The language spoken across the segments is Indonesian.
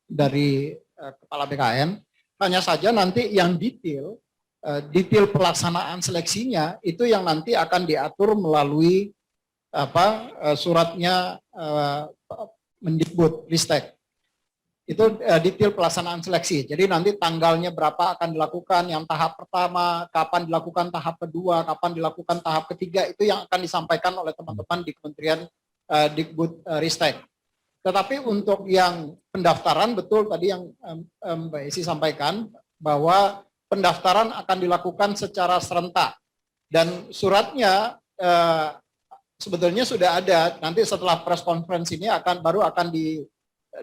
dari Kepala BKN. Hanya saja nanti yang detail pelaksanaan seleksinya itu yang nanti akan diatur melalui suratnya Mendikbud Ristek. Itu detail pelaksanaan seleksi. Jadi nanti tanggalnya berapa akan dilakukan, yang tahap pertama, kapan dilakukan tahap kedua, kapan dilakukan tahap ketiga, itu yang akan disampaikan oleh teman-teman di Kementerian Dikbud Ristek. Tetapi untuk yang pendaftaran, betul tadi yang Mbak Esi sampaikan, bahwa pendaftaran akan dilakukan secara serentak. Dan suratnya sebetulnya sudah ada, nanti setelah press conference ini baru akan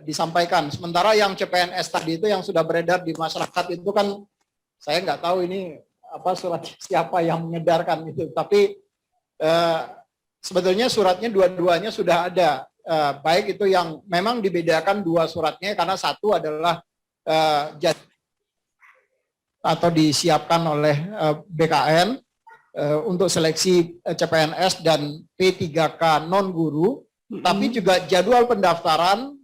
disampaikan. Sementara yang CPNS tadi itu yang sudah beredar di masyarakat itu kan saya nggak tahu ini surat siapa yang mengedarkan itu. Tapi sebetulnya suratnya dua-duanya sudah ada. Baik itu yang memang dibedakan dua suratnya karena satu adalah atau disiapkan oleh BKN untuk seleksi CPNS dan P3K non guru, tapi juga jadwal pendaftaran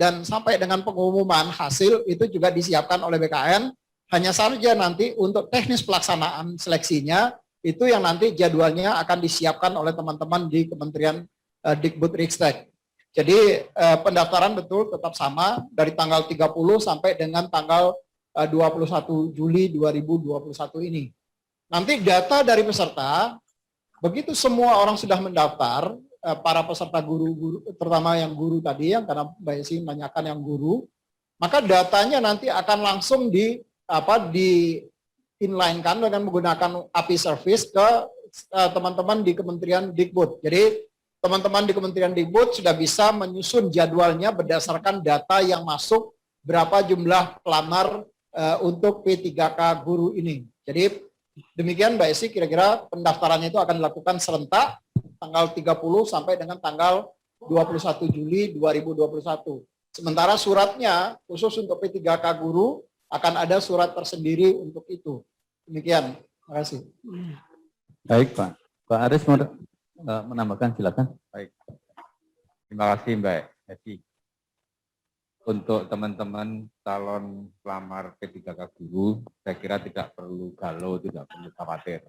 dan sampai dengan pengumuman hasil itu juga disiapkan oleh BKN. Hanya saja nanti untuk teknis pelaksanaan seleksinya itu yang nanti jadwalnya akan disiapkan oleh teman-teman di Kementerian Dikbud Ristek. Jadi pendaftaran betul tetap sama dari tanggal 30 sampai dengan tanggal 21 Juli 2021 ini. Nanti data dari peserta, begitu semua orang sudah mendaftar, para peserta guru-guru, terutama yang guru tadi, yang karena Mbak Esi menanyakan yang guru, maka datanya nanti akan langsung di inline-kan dengan menggunakan API service ke teman-teman di Kementerian Dikbud. Jadi teman-teman di Kementerian Dikbud sudah bisa menyusun jadwalnya berdasarkan data yang masuk, berapa jumlah pelamar untuk P3K guru ini. Jadi demikian Mbak Esi, kira-kira pendaftarannya itu akan dilakukan serentak tanggal 30 sampai dengan tanggal 21 Juli 2021. Sementara suratnya khusus untuk P3K guru akan ada surat tersendiri untuk itu. Demikian. Terima kasih. Baik Pak. Pak Aris mau menambahkan, silakan. Baik. Terima kasih Mbak Esi. Untuk teman-teman calon pelamar P3K guru, saya kira tidak perlu galau, tidak perlu khawatir.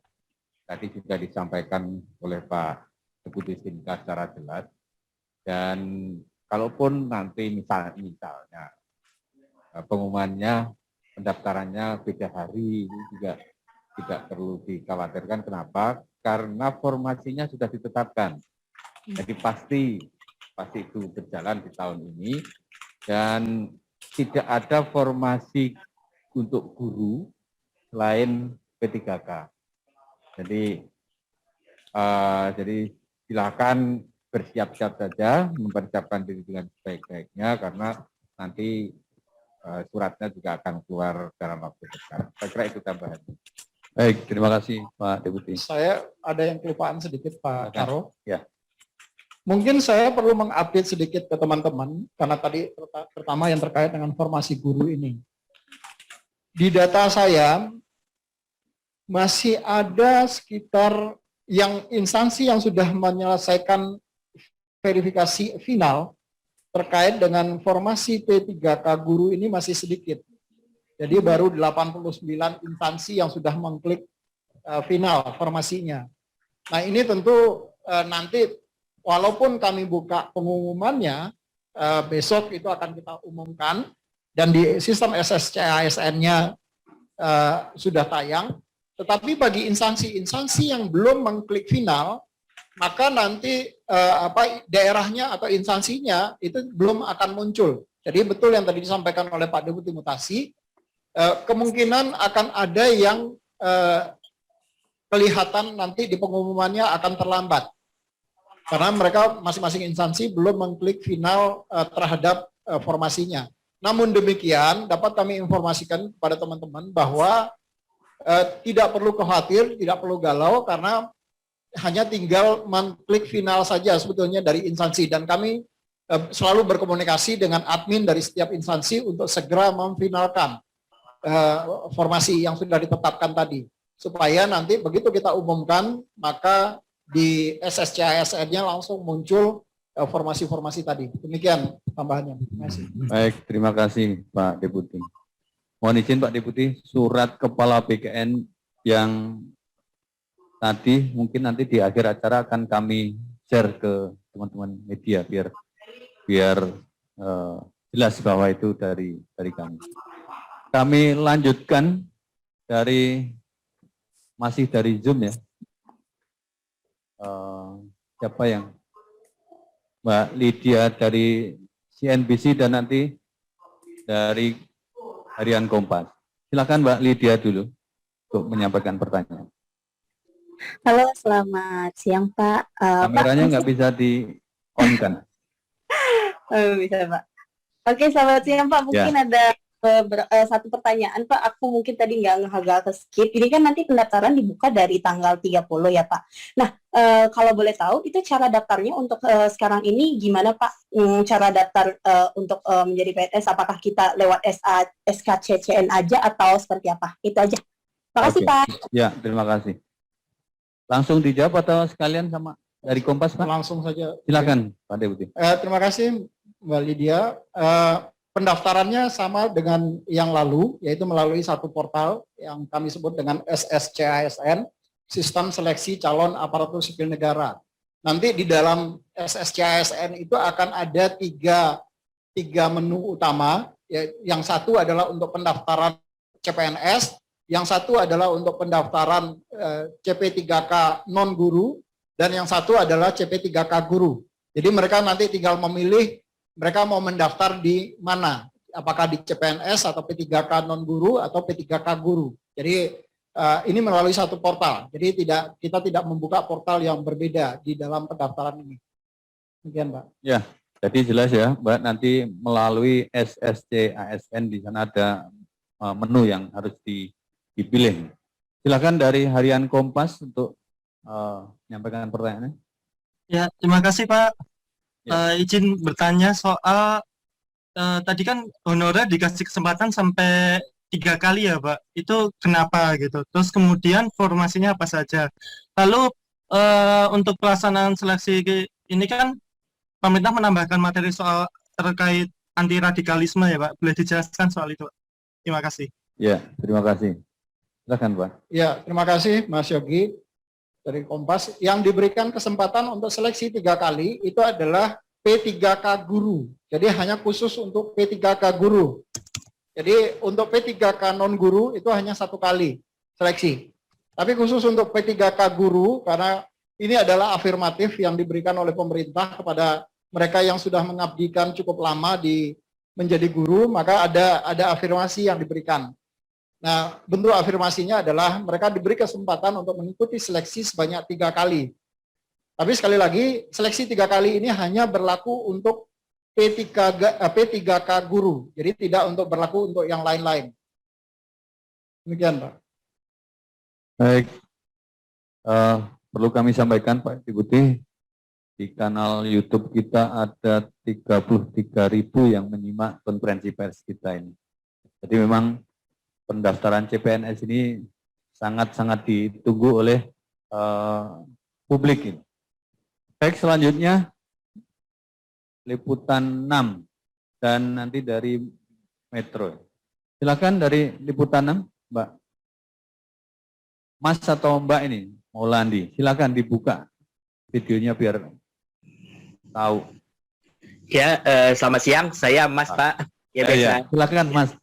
Tadi juga disampaikan oleh Pak Deputi Sinka secara jelas. Dan kalaupun nanti misalnya pengumumannya, pendaftarannya beda hari, ini juga tidak perlu dikhawatirkan. Kenapa? Karena formasinya sudah ditetapkan. Jadi pasti itu berjalan di tahun ini. Dan tidak ada formasi untuk guru selain P3K. Jadi silakan bersiap-siap saja, mempersiapkan diri dengan sebaik-baiknya karena nanti suratnya juga akan keluar dalam waktu dekat. Saya kira itu tambahan. Baik, terima kasih Pak Deputi. Saya ada yang kelupaan sedikit Pak Karo. Ya. Mungkin saya perlu mengupdate sedikit ke teman-teman, karena tadi pertama yang terkait dengan formasi guru ini. Di data saya, masih ada sekitar yang instansi yang sudah menyelesaikan verifikasi final terkait dengan formasi P3K guru ini masih sedikit. Jadi baru 89 instansi yang sudah mengklik final formasinya. Nah ini tentu nanti walaupun kami buka pengumumannya, besok itu akan kita umumkan, dan di sistem SSCASN-nya sudah tayang, tetapi bagi instansi-instansi yang belum mengklik final, maka nanti daerahnya atau instansinya itu belum akan muncul. Jadi betul yang tadi disampaikan oleh Pak Deputi Mutasi, kemungkinan akan ada yang kelihatan nanti di pengumumannya akan terlambat. Karena mereka masing-masing instansi belum mengklik final terhadap formasinya. Namun demikian dapat kami informasikan kepada teman-teman bahwa tidak perlu khawatir, tidak perlu galau karena hanya tinggal mengklik final saja sebetulnya dari instansi. Dan kami selalu berkomunikasi dengan admin dari setiap instansi untuk segera memfinalkan formasi yang sudah ditetapkan tadi. Supaya nanti begitu kita umumkan, maka di SSCASN-nya langsung muncul formasi-formasi tadi. Demikian tambahannya. Terima kasih. Baik, terima kasih Pak Deputi. Mohon izin Pak Deputi, surat Kepala BKN yang tadi mungkin nanti di akhir acara akan kami share ke teman-teman media biar jelas bahwa itu dari kami. Kami lanjutkan masih dari Zoom ya. Siapa yang Mbak Lydia dari CNBC dan nanti dari Harian Kompas. Silakan Mbak Lydia dulu untuk menyampaikan pertanyaan. Halo, selamat siang Pak. Kameranya nggak bisa di-on-kan. Bisa Pak. Oke, selamat siang Pak. Mungkin ada satu pertanyaan Pak. Aku mungkin tadi agak ke skip. Ini kan nanti pendaftaran dibuka dari tanggal 30 ya Pak. Nah, kalau boleh tahu itu cara daftarnya untuk sekarang ini gimana Pak? Cara daftar untuk menjadi PNS, apakah kita lewat SKCCN aja atau seperti apa? Itu aja. Terima kasih Pak. Ya, terima kasih. Langsung dijawab atau sekalian sama dari Kompas Pak? Langsung saja. Silakan Pak Deputi. Terima kasih Mbak Lydia. Pendaftarannya sama dengan yang lalu, yaitu melalui satu portal yang kami sebut dengan SSCASN, Sistem Seleksi Calon Aparatur Sipil Negara. Nanti di dalam SSCASN itu akan ada tiga menu utama. Yang satu adalah untuk pendaftaran CPNS, yang satu adalah untuk pendaftaran CP3K non-guru, dan yang satu adalah CP3K guru. Jadi mereka nanti tinggal memilih mereka mau mendaftar di mana, apakah di CPNS atau P3K non-guru atau P3K guru. Jadi ini melalui satu portal, jadi kita tidak membuka portal yang berbeda di dalam pendaftaran ini. Demikian Pak. Ya, jadi jelas ya Mbak, nanti melalui SSCASN di sana ada menu yang harus dipilih. Silakan dari Harian Kompas untuk menyampaikan pertanyaannya. Ya, terima kasih Pak. Ya. Izin bertanya soal tadi kan honorer dikasih kesempatan sampai 3 kali ya Pak. Itu kenapa gitu? Terus kemudian formasinya apa saja? Lalu untuk pelaksanaan seleksi ini kan pemerintah menambahkan materi soal terkait anti radikalisme ya Pak. Boleh dijelaskan soal itu? Terima kasih. Ya, terima kasih. Silakan Pak. Ya, terima kasih Mas Yogi dari Kompas. Yang diberikan kesempatan untuk seleksi 3 kali itu adalah P3K guru. Jadi hanya khusus untuk P3K guru. Jadi untuk P3K non guru itu hanya 1 kali seleksi. Tapi khusus untuk P3K guru, karena ini adalah afirmatif yang diberikan oleh pemerintah kepada mereka yang sudah mengabdikan cukup lama menjadi guru, maka ada afirmasi yang diberikan. Nah, bentuk afirmasinya adalah mereka diberi kesempatan untuk mengikuti seleksi sebanyak 3 kali. Tapi sekali lagi, seleksi 3 kali ini hanya berlaku untuk P3K guru, jadi tidak untuk berlaku untuk yang lain-lain. Demikian Pak. Baik, perlu kami sampaikan Pak Deputi, di kanal YouTube kita ada 33.000 yang menyimak konferensi pers kita ini. Jadi memang pendaftaran CPNS ini sangat-sangat ditunggu oleh publik ini. Baik, selanjutnya liputan 6 dan nanti dari Metro. Silakan dari liputan 6, Mbak. Mas atau Mbak ini, Maulandi, silakan dibuka videonya biar tahu. Ya, selamat siang. Saya Mas Pak. Ya, biasa. Ya, silakan Mas.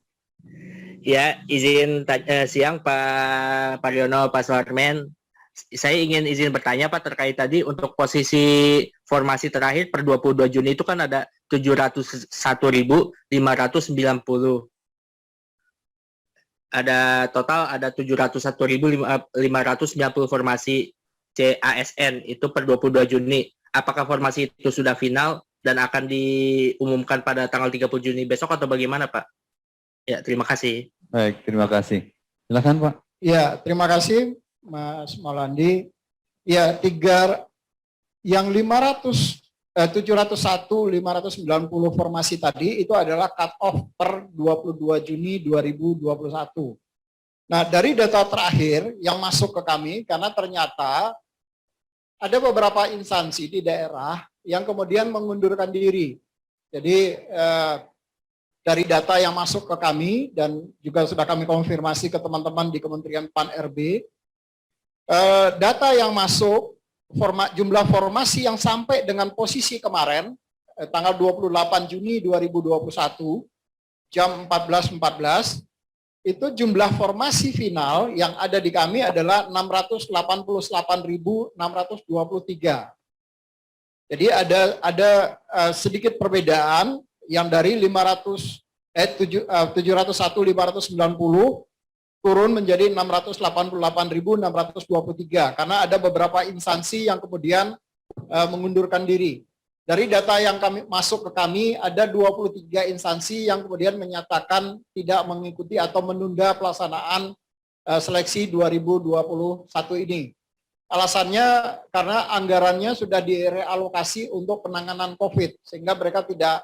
Ya, izin siang Pak Pariono, Pak Suharmen. Saya ingin izin bertanya Pak terkait tadi untuk posisi formasi terakhir per 22 Juni itu kan ada 701.590. Ada total ada 701.590 formasi CASN itu per 22 Juni. Apakah formasi itu sudah final dan akan diumumkan pada tanggal 30 Juni besok atau bagaimana Pak? Ya, terima kasih. Baik, terima kasih. Silakan Pak. Ya, terima kasih Mas Maulandi. Ya, yang 701.590 formasi tadi itu adalah cut off per 22 Juni 2021. Nah, dari data terakhir yang masuk ke kami, karena ternyata ada beberapa instansi di daerah yang kemudian mengundurkan diri. Jadi dari data yang masuk ke kami dan juga sudah kami konfirmasi ke teman-teman di Kementerian PAN-RB, data yang masuk, jumlah formasi yang sampai dengan posisi kemarin, tanggal 28 Juni 2021, jam 14.14, itu jumlah formasi final yang ada di kami adalah 688.623. Jadi ada sedikit perbedaan yang dari 701.590 turun menjadi 688.623 karena ada beberapa instansi yang kemudian mengundurkan diri. Dari data yang kami masuk ke kami ada 23 instansi yang kemudian menyatakan tidak mengikuti atau menunda pelaksanaan seleksi 2021 ini. Alasannya karena anggarannya sudah direalokasi untuk penanganan COVID sehingga mereka tidak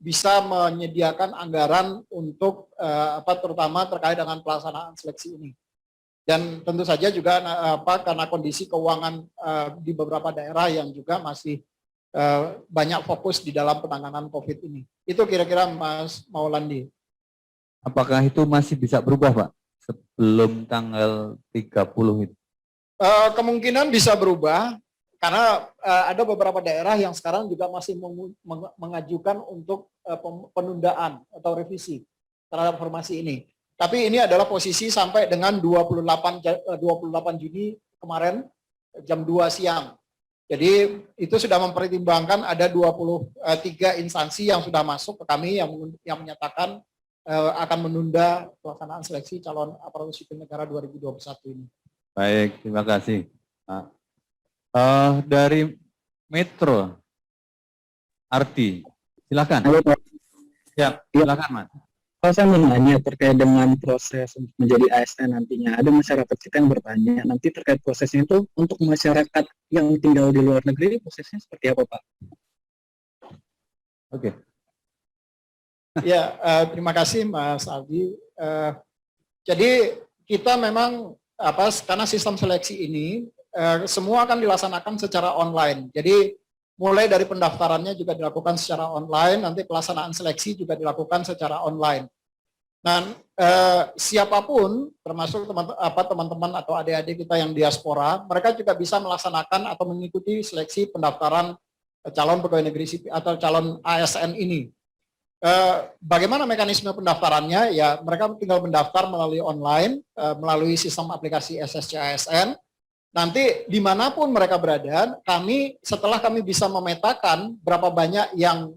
bisa menyediakan anggaran untuk terutama terkait dengan pelaksanaan seleksi ini. Dan tentu saja juga karena kondisi keuangan di beberapa daerah yang juga masih banyak fokus di dalam penanganan COVID ini. Itu kira-kira Mas Maulandi. Apakah itu masih bisa berubah, Pak, sebelum tanggal 30 itu? Kemungkinan bisa berubah karena ada beberapa daerah yang sekarang juga masih mengajukan untuk penundaan atau revisi terhadap formasi ini. Tapi ini adalah posisi sampai dengan 28 Juni kemarin jam 2 siang. Jadi itu sudah mempertimbangkan ada 23 instansi yang sudah masuk ke kami yang menyatakan akan menunda pelaksanaan seleksi calon aparatur sipil negara 2021 ini. Baik, terima kasih. Nah, dari Metro, Arti, silakan. Halo Pak. Ya, silakan Mas. Kalau saya mau nanya terkait dengan proses untuk menjadi ASN nantinya, ada masyarakat kita yang bertanya, nanti terkait prosesnya itu untuk masyarakat yang tinggal di luar negeri, prosesnya seperti apa Pak? Oke. Ya, terima kasih Mas Aldi. Jadi kita memang karena sistem seleksi ini semua akan dilaksanakan secara online. Jadi mulai dari pendaftarannya juga dilakukan secara online, nanti pelaksanaan seleksi juga dilakukan secara online. Dan siapapun, termasuk teman-teman atau adik-adik kita yang diaspora, mereka juga bisa melaksanakan atau mengikuti seleksi pendaftaran calon pegawai negeri sipil atau calon ASN ini. Bagaimana mekanisme pendaftarannya? Ya, mereka tinggal mendaftar melalui online, melalui sistem aplikasi SSC ASN. Nanti dimanapun mereka berada, setelah kami bisa memetakan berapa banyak yang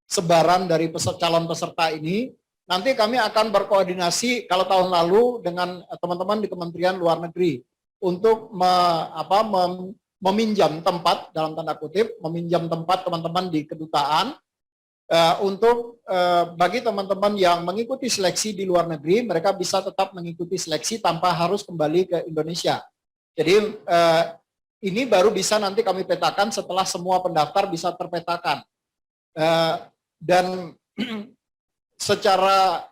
sebaran dari calon peserta ini, nanti kami akan berkoordinasi kalau tahun lalu dengan teman-teman di Kementerian Luar Negeri untuk meminjam tempat dalam tanda kutip, meminjam tempat teman-teman di kedutaan. Untuk bagi teman-teman yang mengikuti seleksi di luar negeri, mereka bisa tetap mengikuti seleksi tanpa harus kembali ke Indonesia. Jadi ini baru bisa nanti kami petakan setelah semua pendaftar bisa terpetakan. Dan secara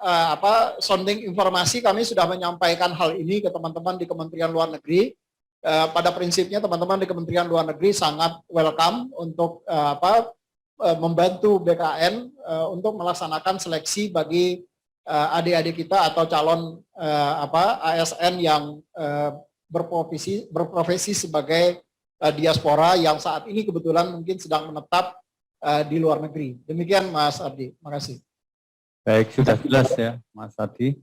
sounding informasi kami sudah menyampaikan hal ini ke teman-teman di Kementerian Luar Negeri. Pada prinsipnya teman-teman di Kementerian Luar Negeri sangat welcome untuk membantu BKN untuk melaksanakan seleksi bagi adik-adik kita atau calon ASN yang berprofesi sebagai diaspora yang saat ini kebetulan mungkin sedang menetap di luar negeri. Demikian Mas Ardi, terima kasih. Baik, sudah jelas ya Mas Ardi.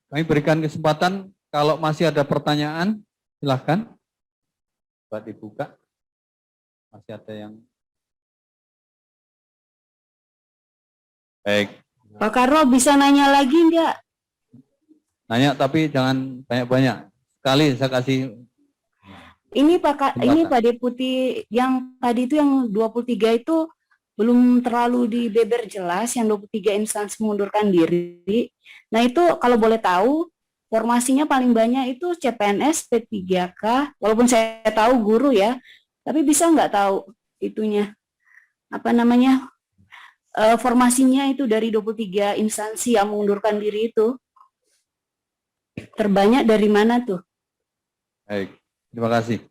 Kami berikan kesempatan kalau masih ada pertanyaan, silahkan. Buat dibuka. Masih ada yang baik. Pak Karlo bisa nanya lagi enggak? Nanya tapi jangan banyak-banyak. Sekali saya kasih. Ini Pak Deputi yang tadi itu yang 23 itu belum terlalu dibeber jelas, yang 23 instansi mengundurkan diri. Nah itu kalau boleh tahu formasinya paling banyak itu CPNS, P3K, walaupun saya tahu guru ya. Tapi bisa nggak tahu itunya, formasinya itu dari 23 instansi yang mengundurkan diri itu, terbanyak dari mana tuh? Baik, Terima kasih.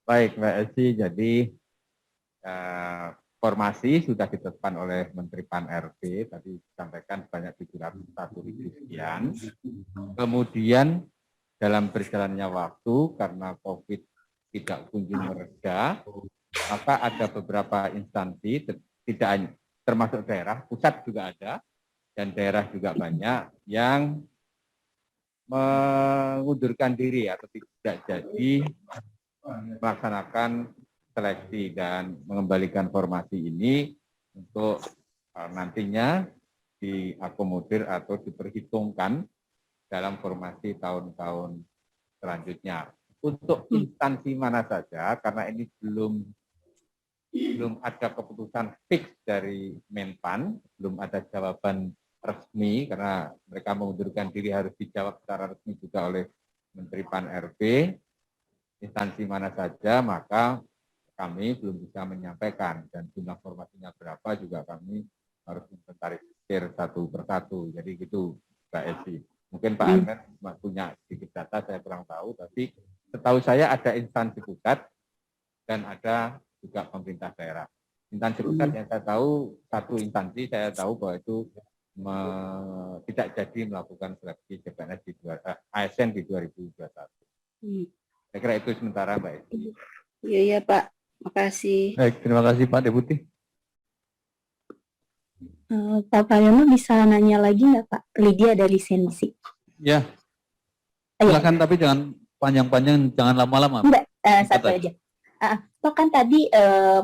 Baik, Mbak Elsi, jadi formasi sudah ditetapkan oleh Menteri Pan-RB, tadi disampaikan sebanyak 701.000 sekian. Kemudian dalam berjalannya waktu, karena COVID tidak kunjung mereda, maka ada beberapa instansi, tidak hanya termasuk daerah, pusat juga ada, dan daerah juga banyak, yang mengundurkan diri atau tidak jadi melaksanakan seleksi dan mengembalikan formasi ini untuk nantinya diakomodir atau diperhitungkan dalam formasi tahun-tahun selanjutnya. Untuk instansi mana saja, karena ini belum ada keputusan fix dari Menpan, belum ada jawaban resmi, karena mereka mengundurkan diri harus dijawab secara resmi juga oleh Menteri Pan-RB. Instansi mana saja, maka kami belum bisa menyampaikan, dan jumlah formasinya berapa juga kami harus inventarisir satu persatu. Jadi gitu, Mbak Esi. Mungkin Pak Armen punya sedikit data, saya kurang tahu, tapi setahu saya ada instansi pusat dan ada juga pemerintah daerah. Instansi pusat yang saya tahu, satu instansi saya tahu bahwa itu tidak jadi melakukan seleksi CPNS di ASN di 2021. Saya kira itu sementara, Mbak Esi. Iya Pak, makasih. Baik, terima kasih Pak Deputi. Pak Pariono bisa nanya lagi nggak Pak? Lydia dari Sensi. Ya, silakan, tapi jangan panjang-panjang, jangan lama-lama. Enggak, satu aja. Pak kan tadi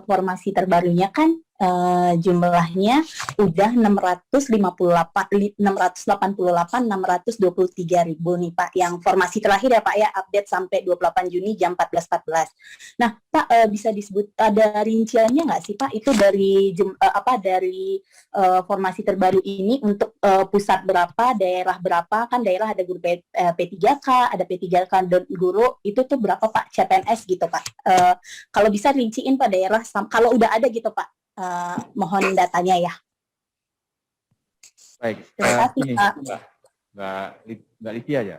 formasi terbarunya kan jumlahnya udah 688.623.000 nih Pak, yang formasi terakhir ya Pak ya, update sampai 28 Juni jam 14.14. Nah Pak, bisa disebut ada rinciannya nggak sih Pak, itu dari dari formasi terbaru ini untuk pusat berapa, daerah berapa, kan daerah ada guru P3K, ada P3K dan guru, itu tuh berapa Pak CPNS gitu Pak, kalau bisa rinciin Pak daerah, kalau udah ada gitu Pak. Mohon datanya ya. Baik, Terima kasih, Pak. Mbak Lydia ya.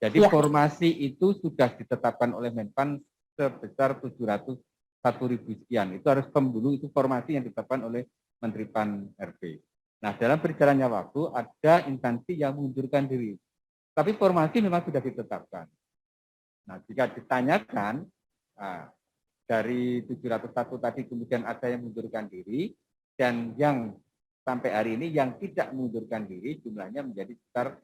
Jadi Ya. formasi itu sudah ditetapkan oleh Menpan sebesar 701.000 sekian. Itu harus dulu, itu formasi yang ditetapkan oleh Menteri Pan-RB. Nah, dalam berjalannya waktu ada instansi yang mengundurkan diri. Tapi formasi memang sudah ditetapkan. Nah, jika ditanyakan, dari 701 tadi kemudian ada yang mengundurkan diri, dan yang sampai hari ini yang tidak mengundurkan diri jumlahnya menjadi sekitar,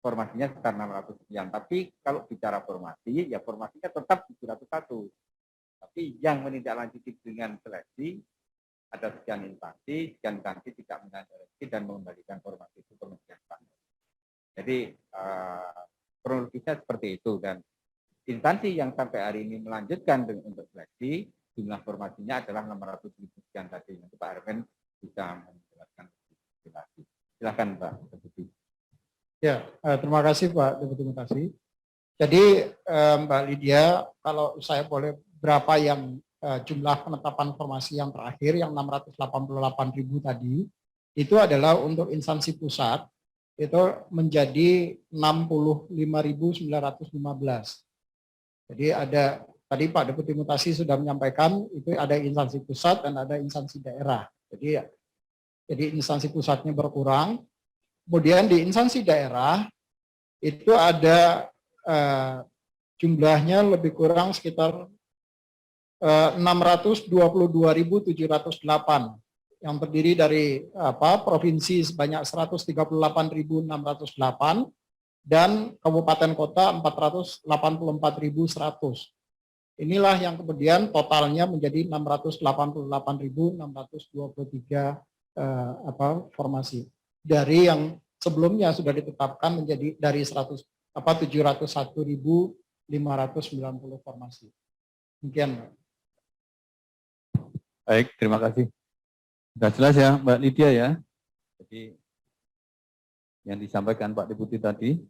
formasinya sekitar 600 sekian. Tapi kalau bicara formasi, ya formasinya tetap 701. Tapi yang menindaklanjuti dengan seleksi ada sekian instansi tidak menindaklanjuti dan mengembalikan formasi itu Kementerian Pan. Jadi kronologisnya seperti itu, dan instansi yang sampai hari ini melanjutkan untuk seleksi, jumlah formasinya adalah 600.000 sekian tadi. Nanti Pak Armen bisa menjelaskan lebih lagi. Silakan Pak Deputi. Ya, terima kasih Pak Deputi Mutasi. Jadi Mbak Lydia, kalau saya boleh, berapa yang jumlah penetapan formasi yang terakhir yang 688.000 tadi, itu adalah untuk instansi pusat, itu menjadi 65.915. Jadi ada, tadi Pak Deputi Mutasi sudah menyampaikan, itu ada instansi pusat dan ada instansi daerah. Jadi instansi pusatnya berkurang. Kemudian di instansi daerah itu ada jumlahnya lebih kurang sekitar 622.708, yang terdiri dari provinsi sebanyak 138.608 dan kabupaten kota 484.100. Inilah yang kemudian totalnya menjadi 688.623 formasi. Dari yang sebelumnya sudah ditetapkan menjadi dari 701.590 formasi. Demikian. Baik, terima kasih. Sudah jelas ya Mbak Lydia ya. Jadi yang disampaikan Pak Deputi tadi,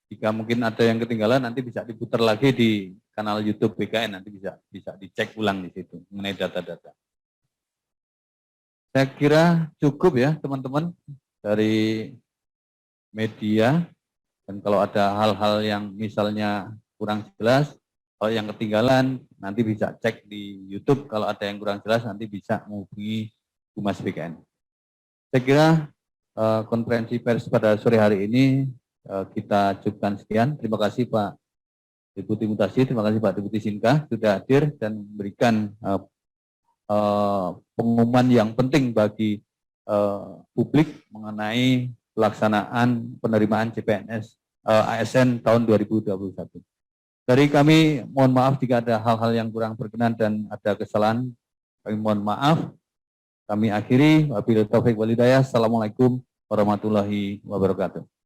jika mungkin ada yang ketinggalan nanti bisa diputar lagi di kanal YouTube BKN, nanti bisa dicek ulang di situ mengenai data-data. Saya kira cukup ya teman-teman dari media. Dan kalau ada hal-hal yang misalnya kurang jelas, kalau yang ketinggalan nanti bisa cek di YouTube. Kalau ada yang kurang jelas nanti bisa menghubungi Humas BKN. Saya kira konferensi pers pada sore hari ini kita cukupkan sekian. Terima kasih Pak Deputi Mutasi, terima kasih Pak Deputi Sinka sudah hadir dan memberikan pengumuman yang penting bagi publik mengenai pelaksanaan penerimaan CPNS ASN tahun 2021. Dari kami mohon maaf jika ada hal-hal yang kurang berkenan dan ada kesalahan. Kami mohon maaf. Kami akhiri. Wabillahi taufiq wal hidayah. Assalamualaikum warahmatullahi wabarakatuh.